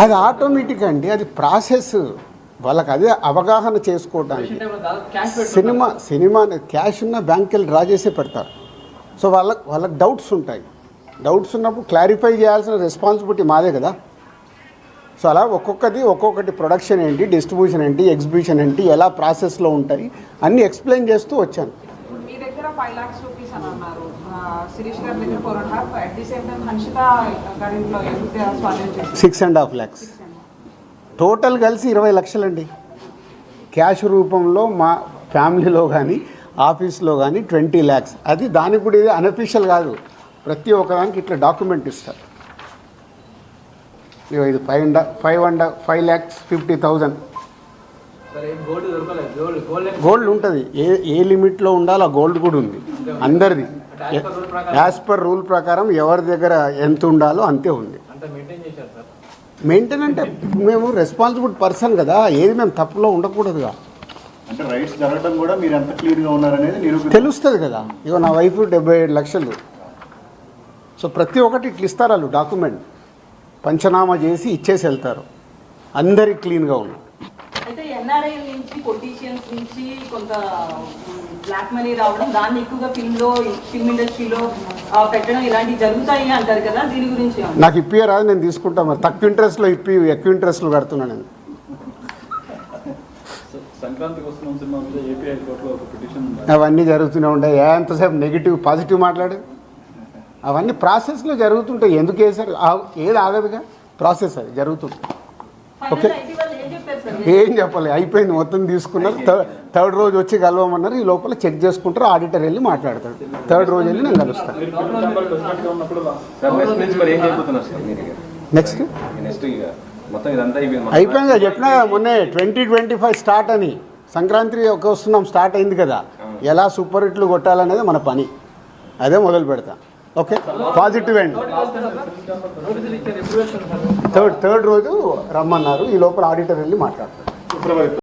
అది ఆటోమేటిక్ అండి, అది ప్రాసెస్. వాళ్ళకి అదే అవగాహన చేసుకోవడానికి. సినిమా క్యాష్ ఉన్న బ్యాంక్కి వెళ్ళి డ్రా చేసే పెడతారు. సో వాళ్ళకి డౌట్స్ ఉంటాయి. డౌట్స్ ఉన్నప్పుడు క్లారిఫై చేయాల్సిన రెస్పాన్సిబిలిటీ మాదే కదా. సో అలా ఒక్కొక్కటి ప్రొడక్షన్ ఏంటి, డిస్ట్రిబ్యూషన్ ఏంటి, ఎగ్జిబిషన్ ఏంటి, ఎలా ప్రాసెస్లో ఉంటాయి అన్నీ ఎక్స్ప్లెయిన్ చేస్తూ వచ్చాను. మీ దగ్గర 5 lakhs రూపీస్ అని అన్నారు, శిరీష్ గారి దగ్గర 4.5, at the same time Hanshitha గారింట్లో 6.5 lakhs. టోటల్ కలిసి 20 లక్షలండి. క్యాష్ రూపంలో మా ఫ్యామిలీలో కానీ ఆఫీస్లో కానీ 20 lakhs. అది దానికి కూడా ఇది అన్అఫీషియల్ కాదు, ప్రతి ఒక్కదానికి ఇట్లా డాక్యుమెంట్ ఇస్తారు. ఇది 5,50,000 గోల్డ్ ఉంటుంది. ఏ లిమిట్లో ఉండాలో ఆ గోల్డ్ కూడా ఉంది అందరిది. యాజ్ పర్ రూల్ ప్రకారం ఎవరి దగ్గర ఎంత ఉండాలో అంతే ఉంది. మెయింటైన్ అంటే మేము రెస్పాన్సిబుల్ పర్సన్ కదా, ఏది మేము తప్పులో ఉండకూడదుగా. అంటే రైట్స్ జరగడం కూడా మీరు ఎంత క్లియర్గా ఉన్నారనేది తెలుస్తుంది కదా. ఇగో నా వైఫ్ 77 లక్షలు. సో ప్రతి ఒక్కటి ఇట్లా ఇస్తారు వాళ్ళు, డాక్యుమెంట్ పంచనామా చేసి ఇచ్చేసి వెళ్తారు. అందరికి క్లీన్గా ఉన్నాయి. అయితే ఎన్ఆర్ఐ నుంచి పొలిటీషియన్స్ నుంచి కొంత బ్లాక్ మనీ రావడం, దాన్ని ఎక్కువగా ఫిల్మ్ ఇండస్ట్రీలో పెట్టడం ఇలాంటివి జరుగుతాయి అంటారు కదా, దీని గురించి నాకు ఇప్పి రాదు, నేను తీసుకుంటా. మరి తక్కువ ఇంట్రెస్ట్లో ఇప్పి ఎక్కువ ఇంట్రెస్ట్లో కడుతున్నాను నేను. అవన్నీ జరుగుతూనే ఉంటాయి. ఎంతసేపు నెగిటివ్ పాజిటివ్ మాట్లాడు, అవన్నీ ప్రాసెస్లో జరుగుతుంటాయి. ఎందుకు వేసారు, ఏది ఆగదుగా, ప్రాసెస్ అది జరుగుతుంది. ఓకే, ఏం చెప్పాలి, అయిపోయింది, మొత్తం తీసుకున్నారు. థర్డ్ రోజు వచ్చి కలవమన్నారు. ఈ లోపల చెక్ చేసుకుంటారు, ఆడిటర్ వెళ్ళి మాట్లాడతాడు. థర్డ్ రోజు వెళ్ళి నేను కలుస్తాను. నెక్స్ట్ అయిపోయింది చెప్పినా కదా మొన్నే 2025 స్టార్ట్ అని. సంక్రాంతి వస్తున్నాం, స్టార్ట్ అయింది కదా. ఎలా సూపర్ హిట్లు కొట్టాలనేది మన పని, అదే మొదలు పెడతాం. ఓకే, పాజిటివ్ అండ్ థర్డ్ రోజు రమ్మన్నారు. ఈ లోపల ఆడిటర్ వెళ్ళి మాట్లాడతారు.